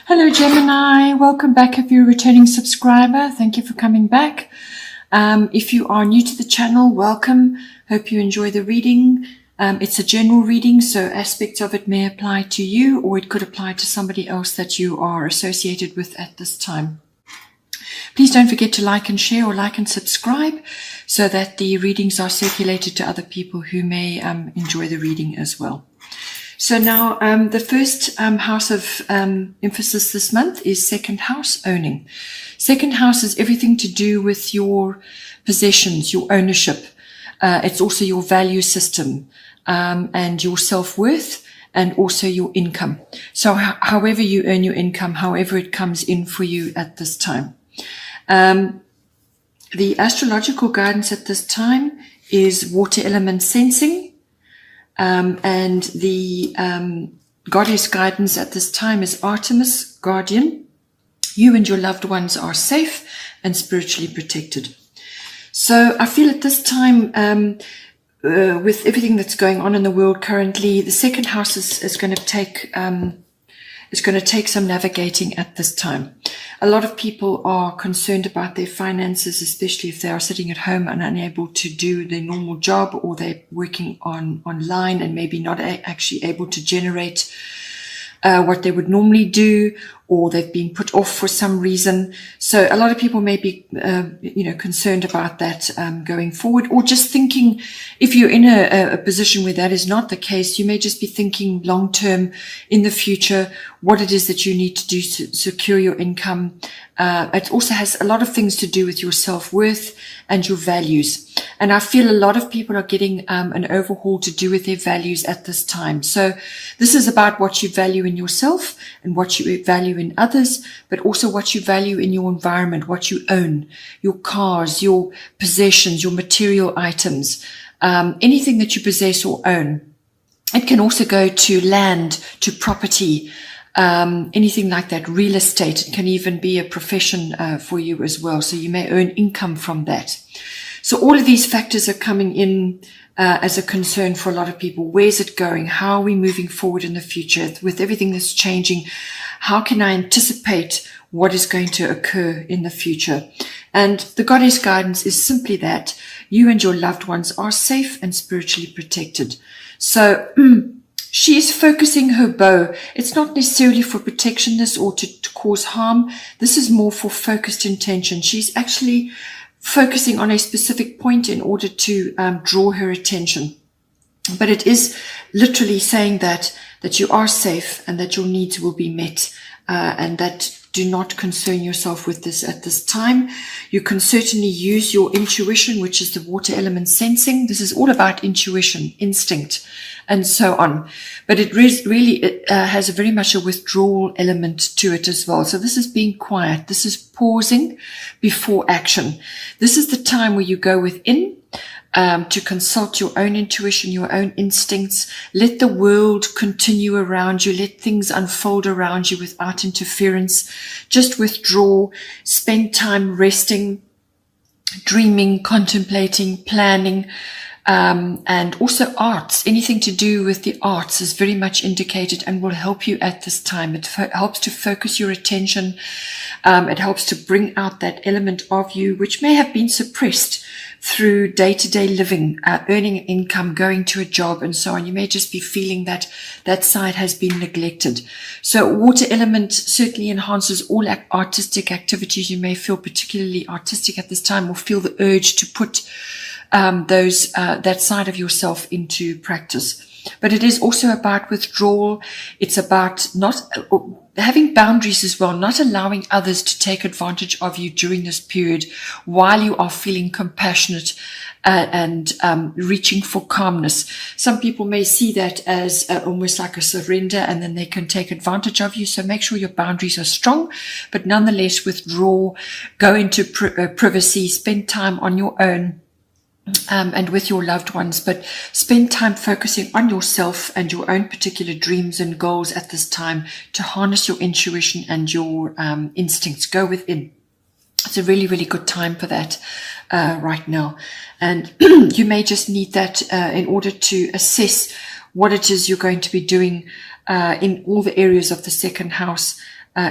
Hello Gemini, welcome back if you're a returning subscriber. Thank you for coming back. If you are new to the channel, welcome. Hope you enjoy the reading. It's a general reading, so aspects of it may apply to you or it could apply to somebody else that you are associated with at this time. Please don't forget to like and share or like and subscribe so that the readings are circulated to other people who may enjoy the reading as well. So now the first house of emphasis this month is second house, owning. Second house is everything to do with your possessions, your ownership. It's also your value system and your self-worth and also your income. So however you earn your income, however it comes in for you at this time. The astrological guidance at this time is water element sensing. And the goddess guidance at this time is Artemis, guardian. You and your loved ones are safe and spiritually protected. So I feel at this time, with everything that's going on in the world currently, the second house is going to take some navigating at this time. A lot of people are concerned about their finances, especially if they are sitting at home and unable to do their normal job, or they're working online and maybe not actually able to generate what they would normally do, or they've been put off for some reason. So a lot of people may be, concerned about that going forward, or just thinking, if you're in a position where that is not the case, you may just be thinking long term in the future, what it is that you need to do to secure your income. It also has a lot of things to do with your self-worth and your values. And I feel a lot of people are getting an overhaul to do with their values at this time. So this is about what you value in yourself and what you value in others, but also what you value in your environment, what you own, your cars, your possessions, your material items, anything that you possess or own. It can also go to land, to property, anything like that, real estate. It can even be a profession for you as well. So you may earn income from that. So all of these factors are coming in as a concern for a lot of people. Where's it going? How are we moving forward in the future? With everything that's changing, how can I anticipate what is going to occur in the future? And the goddess guidance is simply that you and your loved ones are safe and spiritually protected. So she is focusing her bow. It's not necessarily for protectionness or to cause harm. This is more for focused intention. She's actually focusing on a specific point in order to draw her attention. But it is literally saying that you are safe and that your needs will be met, and that do not concern yourself with this at this time. You can certainly use your intuition, which is the water element sensing. This is all about intuition, instinct, and so on. But it really has very much a withdrawal element to it as well. So this is being quiet. This is pausing before action. This is the time where you go within, to consult your own intuition, your own instincts. Let the world continue around you. Let things unfold around you without interference. Just withdraw. Spend time resting, dreaming, contemplating, planning. And also arts, anything to do with the arts is very much indicated and will help you at this time. It helps to focus your attention. It helps to bring out that element of you which may have been suppressed through day-to-day living, earning income, going to a job, and so on. You may just be feeling that that side has been neglected. So water element certainly enhances all artistic activities. You may feel particularly artistic at this time, or feel the urge to put that side of yourself into practice. But it is also about withdrawal. It's about not having boundaries as well, not allowing others to take advantage of you during this period while you are feeling compassionate and reaching for calmness. Some people may see that as almost like a surrender, and then they can take advantage of you. So make sure your boundaries are strong, but nonetheless withdraw, go into privacy, spend time on your own. And with your loved ones, but spend time focusing on yourself and your own particular dreams and goals at this time to harness your intuition and your instincts. Go within. It's a really, really good time for that right now. And you may just need that in order to assess what it is you're going to be doing in all the areas of the second house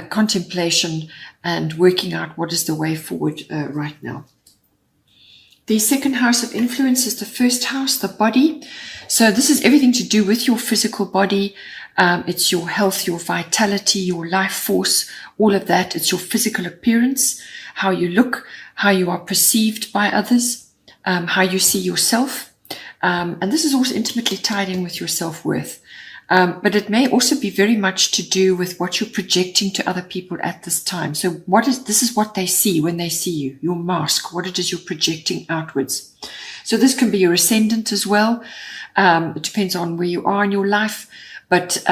contemplation and working out what is the way forward right now. The second house of influence is the first house, the body. So this is everything to do with your physical body. It's your health, your vitality, your life force, all of that. It's your physical appearance, how you look, how you are perceived by others, how you see yourself. And this is also intimately tied in with your self-worth. But it may also be very much to do with what you're projecting to other people at this time. So this is what they see when they see you, your mask, what it is you're projecting outwards. So this can be your ascendant as well. It depends on where you are in your life, but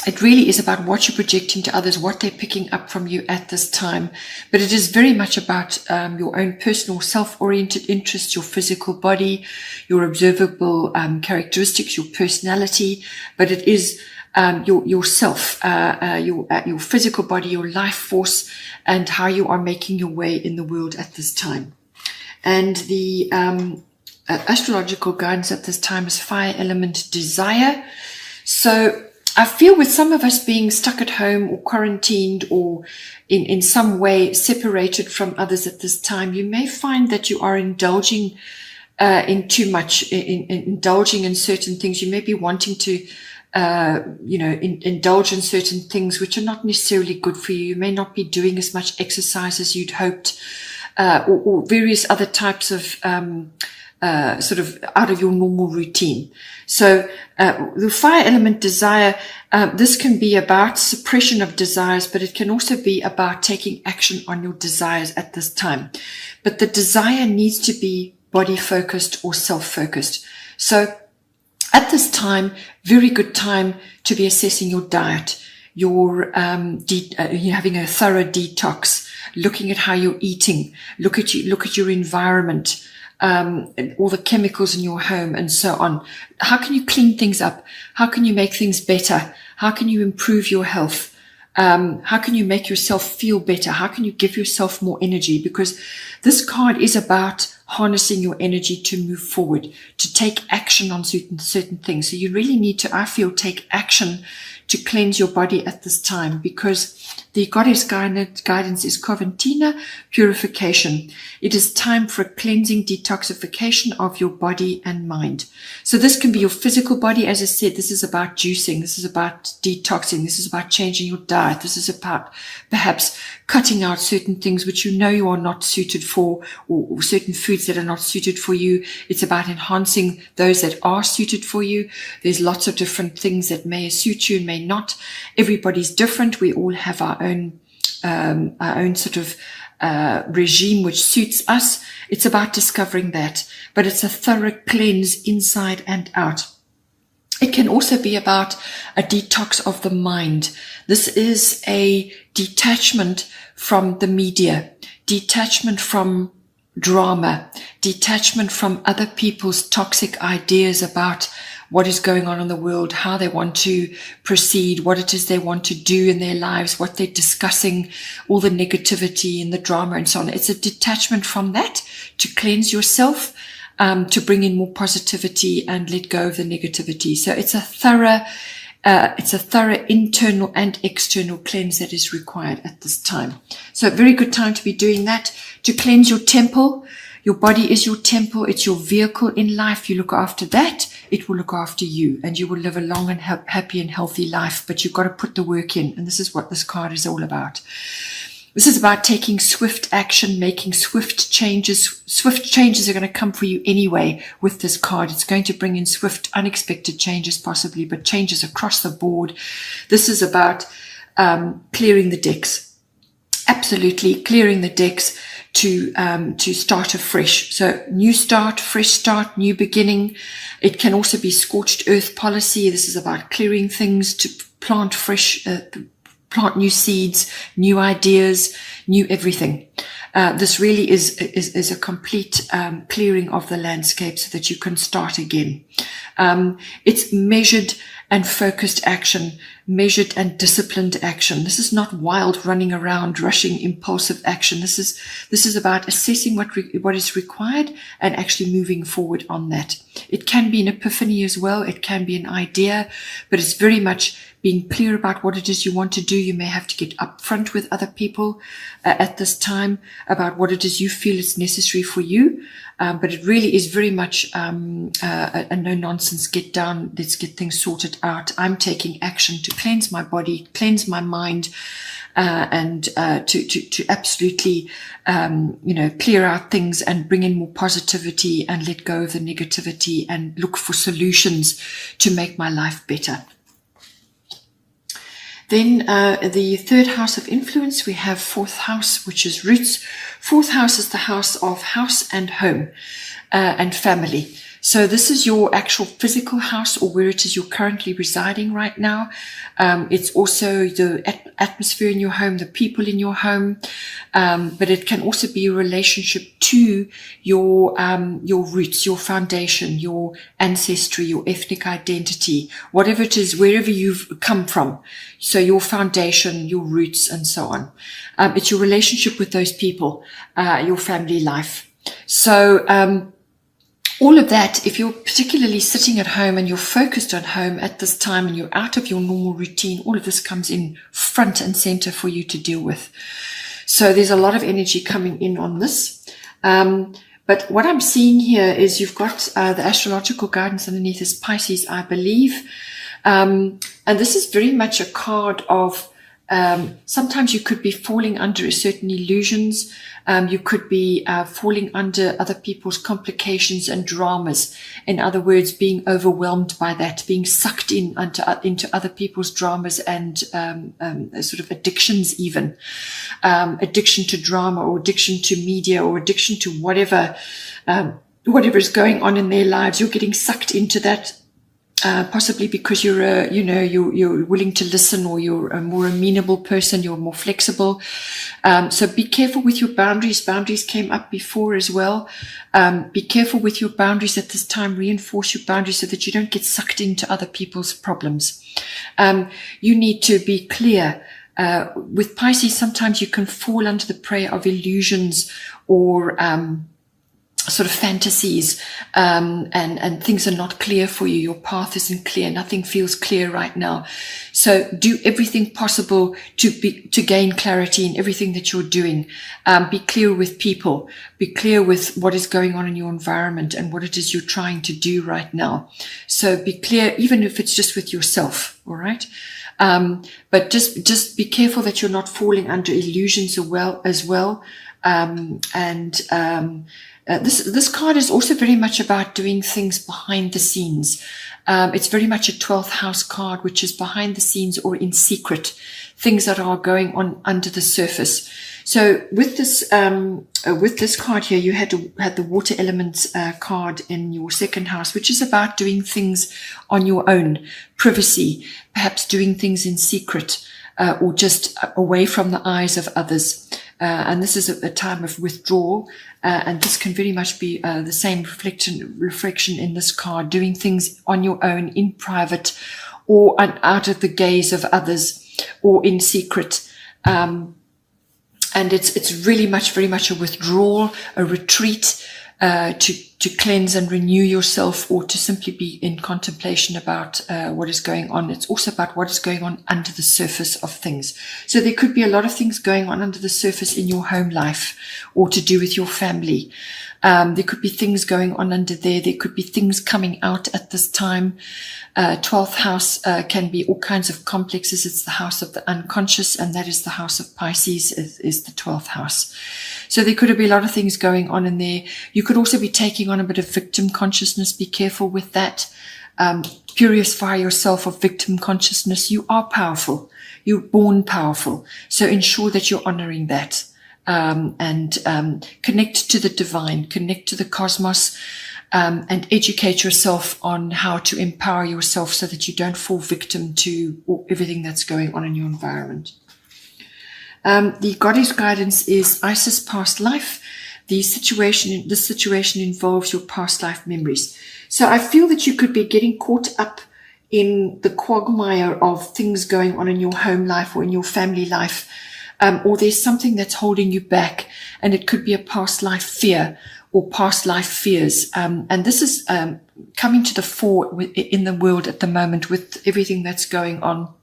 it really is about what you're projecting to others, what they're picking up from you at this time. But it is very much about your own personal self-oriented interests, your physical body, your observable characteristics, your personality. But it is yourself, your physical body, your life force, and how you are making your way in the world at this time. And the astrological guidance at this time is fire element desire. So I feel with some of us being stuck at home or quarantined or in some way separated from others at this time, you may find that you are indulging in too much, indulging in certain things. You may be wanting to, indulge in certain things which are not necessarily good for you. You may not be doing as much exercise as you'd hoped, or various other types of sort of out of your normal routine. So the fire element desire, this can be about suppression of desires, but it can also be about taking action on your desires at this time. But the desire needs to be body focused or self focused. So at this time, very good time to be assessing your diet, you're having a thorough detox, looking at how you're eating, look at your environment, all the chemicals in your home and so on. How can you clean things up? How can you make things better? How can you improve your health? How can you make yourself feel better? How can you give yourself more energy? Because this card is about harnessing your energy to move forward, to take action on certain things. So you really need to, I feel, take action to cleanse your body at this time, because the goddess guidance is Coventina, purification. It is time for a cleansing detoxification of your body and mind. So this can be your physical body. As I said, this is about juicing. This is about detoxing. This is about changing your diet. This is about perhaps cutting out certain things which you know you are not suited for, or certain foods that are not suited for you. It's about enhancing those that are suited for you. There's lots of different things that may suit you and may not. Everybody's different. We all have our own sort of regime which suits us. It's about discovering that, but it's a thorough cleanse inside and out. It can also be about a detox of the mind. This is a detachment from the media, detachment from drama, detachment from other people's toxic ideas about what is going on in the world, how they want to proceed, what it is they want to do in their lives, what they're discussing, all the negativity and the drama and so on. It's a detachment from that to cleanse yourself, to bring in more positivity and let go of the negativity. So it's a thorough internal and external cleanse that is required at this time. So a very good time to be doing that, to cleanse your temple. Your body is your temple. It's your vehicle in life. You look after that, it will look after you, and you will live a long and happy and healthy life. But you've got to put the work in. And this is what this card is all about. This is about taking swift action, making swift changes. Swift changes are going to come for you anyway with this card. It's going to bring in swift, unexpected changes possibly, but changes across the board. This is about clearing the decks. Absolutely clearing the decks to start afresh. So new start, fresh start, new beginning. It can also be scorched earth policy. This is about clearing things to plant fresh, plant new seeds, new ideas, new everything. This really is a complete clearing of the landscape so that you can start again. It's measured and focused action, measured and disciplined action. This is not wild running around, rushing, impulsive action. This is about assessing what is required and actually moving forward on that. It can be an epiphany as well. It can be an idea, but it's very much being clear about what it is you want to do. You may have to get upfront with other people at this time about what it is you feel is necessary for you. But it really is very much a no-nonsense, get down, let's get things sorted out. I'm taking action to cleanse my body, cleanse my mind, and to absolutely, clear out things and bring in more positivity and let go of the negativity and look for solutions to make my life better. Then the third house of influence, we have fourth house, which is roots. Fourth house is the house of house and home and family. So this is your actual physical house, or where it is you're currently residing right now. It's also the atmosphere in your home, the people in your home, but it can also be a relationship to your roots, your foundation, your ancestry, your ethnic identity, whatever it is, wherever you've come from. So your foundation, your roots, and so on. It's your relationship with those people, your family life. So all of that, if you're particularly sitting at home and you're focused on home at this time and you're out of your normal routine, all of this comes in front and center for you to deal with. So there's a lot of energy coming in on this. But what I'm seeing here is you've got the astrological guidance underneath is Pisces, I believe. And this is very much a card of sometimes you could be falling under certain illusions. You could be falling under other people's complications and dramas. In other words, being overwhelmed by that, being sucked in into other people's dramas and sort of addictions even. Addiction to drama or addiction to media or addiction to whatever is going on in their lives. You're getting sucked into that. Possibly because you're willing to listen, or you're a more amenable person, you're more flexible. So be careful with your boundaries. Boundaries came up before as well. Be careful with your boundaries at this time. Reinforce your boundaries so that you don't get sucked into other people's problems. You need to be clear. With Pisces, sometimes you can fall under the prey of illusions or sort of fantasies, and things are not clear for you. Your path isn't clear. Nothing feels clear right now. So do everything possible to gain clarity in everything that you're doing. Be clear with people. Be clear with what is going on in your environment and what it is you're trying to do right now. So be clear, even if it's just with yourself. All right. But just be careful that you're not falling under illusions as well. This card is also very much about doing things behind the scenes. It's very much a 12th house card, which is behind the scenes or in secret, things that are going on under the surface. So with this card here, you had the water elements card in your second house, which is about doing things on your own, privacy, perhaps doing things in secret, or just away from the eyes of others. And this is a time of withdrawal, and this can very much be the same reflection in this card, doing things on your own, in private, or out of the gaze of others, or in secret. And it's really very much a withdrawal, a retreat, to cleanse and renew yourself, or to simply be in contemplation about what is going on. It's also about what is going on under the surface of things. So there could be a lot of things going on under the surface in your home life, or to do with your family. There could be things going on under there. There could be things coming out at this time. 12th house can be all kinds of complexes. It's the house of the unconscious, and that is the house of Pisces, is the 12th house. So there could be a lot of things going on in there. You could also be taking on a bit of victim consciousness. Be careful with that. Purify yourself of victim consciousness. You are powerful. You're born powerful. So ensure that you're honoring that. And connect to the divine, connect to the cosmos, and educate yourself on how to empower yourself so that you don't fall victim to everything that's going on in your environment. The goddess guidance is Isis past life. This situation involves your past life memories. So I feel that you could be getting caught up in the quagmire of things going on in your home life or in your family life, or there's something that's holding you back, and it could be a past life fear or past life fears. And this is coming to the fore in the world at the moment with everything that's going on.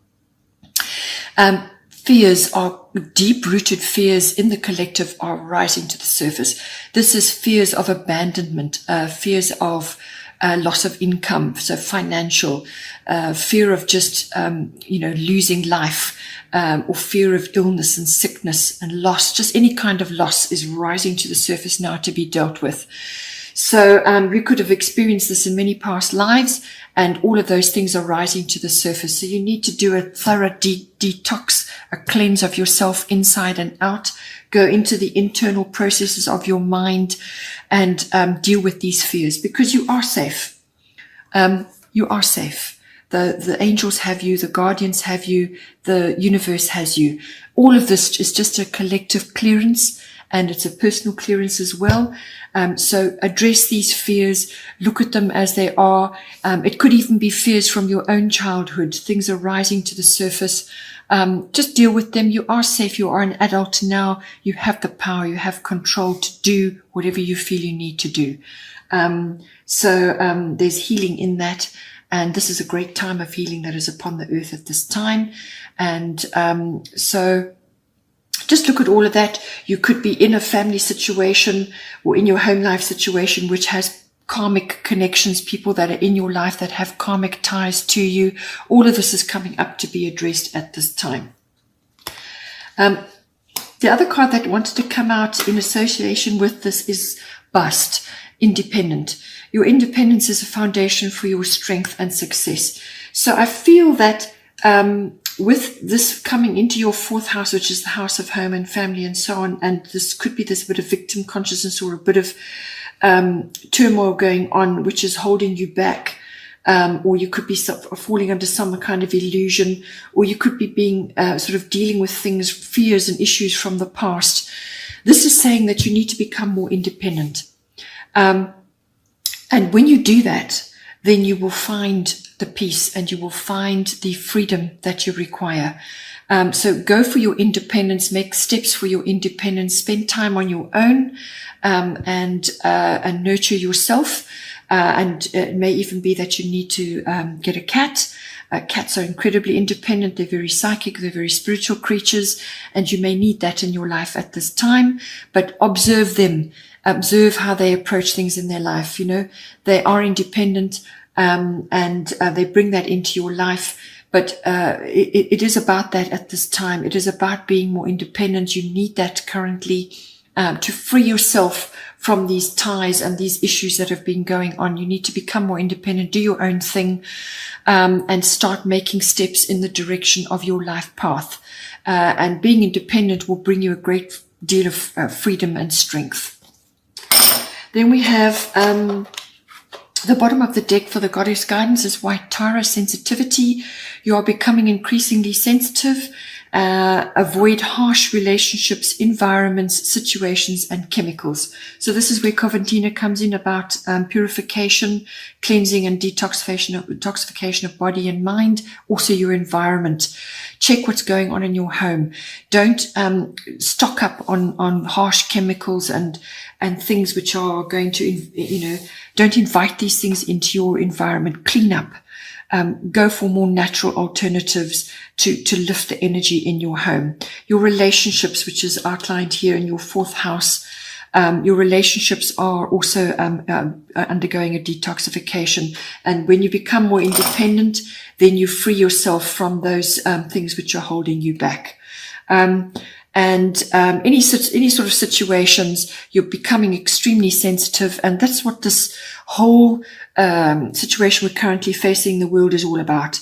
Fears are deep-rooted fears in the collective are rising to the surface. This is fears of abandonment, fears of loss of income, so financial, fear of just, losing life, or fear of illness and sickness and loss. Just any kind of loss is rising to the surface now to be dealt with. So we could have experienced this in many past lives, and all of those things are rising to the surface. So you need to do a thorough detox, a cleanse of yourself inside and out, go into the internal processes of your mind and deal with these fears, because you are safe. You are safe. The angels have you, the guardians have you, the universe has you. All of this is just a collective clearance, and it's a personal clearance as well. So address these fears, look at them as they are. It could even be fears from your own childhood. Things are rising to the surface. Just deal with them. You are safe. You are an adult now. You have the power. You have control to do whatever you feel you need to do. So there's healing in that. And this is a great time of healing that is upon the earth at this time. And so just look at all of that. You could be in a family situation or in your home life situation which has karmic connections, people that are in your life that have karmic ties to you. All of this is coming up to be addressed at this time. The other card that wanted to come out in association with this is Bust, independent. Your independence is a foundation for your strength and success. So I feel that with this coming into your fourth house, which is the house of home and family and so on, and this could be this bit of victim consciousness or a bit of turmoil going on, which is holding you back, or you could be falling under some kind of illusion, or you could be being sort of dealing with things, fears and issues from the past. This is saying that you need to become more independent. And when you do that, then you will find the peace and you will find the freedom that you require. So go for your independence, make steps for your independence, spend time on your own, and nurture yourself. And it may even be that you need to get a cat. Cats are incredibly independent. They're very psychic. They're very spiritual creatures, and you may need that in your life at this time. But observe them. Observe how they approach things in their life. You know, they are independent, and they bring that into your life. But it is about that at this time. It is about being more independent. You need that currently to free yourself from these ties and these issues that have been going on. You need to become more independent, do your own thing, and start making steps in the direction of your life path. And being independent will bring you a great deal of freedom and strength. Then we have the bottom of the deck for the goddess guidance is White Tara, sensitivity. You are becoming increasingly sensitive. Avoid harsh relationships, environments, situations, and chemicals. So this is where Coventina comes in about purification, cleansing, and detoxification of body and mind. Also your environment. Check what's going on in your home. Don't stock up on harsh chemicals and things which are going to, don't invite these things into your environment. Clean up. Go for more natural alternatives to lift the energy in your home. Your relationships, which is outlined here in your fourth house, your relationships are also undergoing a detoxification. And when you become more independent, then you free yourself from those things which are holding you back. Any sort of situations, you're becoming extremely sensitive, and that's what this whole situation we're currently facing in the world is all about.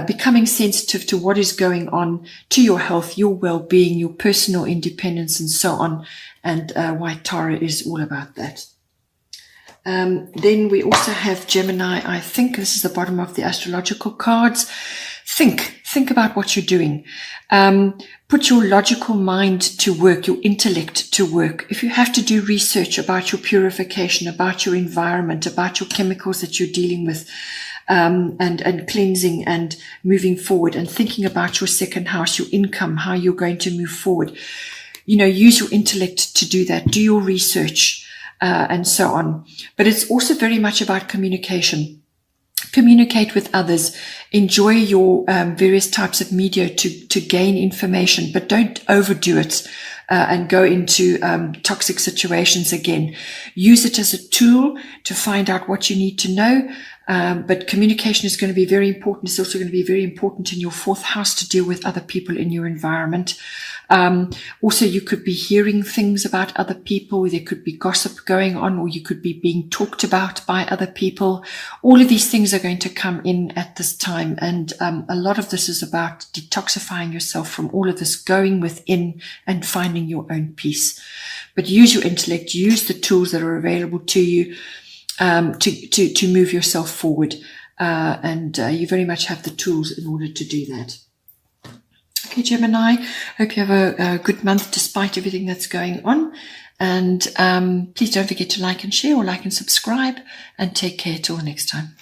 Becoming sensitive to what is going on, to your health, your well-being, your personal independence, and so on. And White Tara is all about that. Then we also have Gemini. I think this is the bottom of the astrological cards. Think about what you're doing. Put your logical mind to work, your intellect to work. If you have to do research about your purification, about your environment, about your chemicals that you're dealing with, and cleansing and moving forward and thinking about your second house, your income, how you're going to move forward. Use your intellect to do that. Do your research and so on. But it's also very much about communication. Communicate with others. Enjoy your various types of media to gain information, but don't overdo it and go into toxic situations again. Use it as a tool to find out what you need to know. But communication is going to be very important. It's also going to be very important in your fourth house to deal with other people in your environment. Also, you could be hearing things about other people. There could be gossip going on, or you could be being talked about by other people. All of these things are going to come in at this time. And a lot of this is about detoxifying yourself from all of this, going within and finding your own peace. But use your intellect, use the tools that are available to you to move yourself forward. And you very much have the tools in order to do that. Okay, Gemini, hope you have a good month despite everything that's going on. And please don't forget to like and share, or like and subscribe, and take care till next time.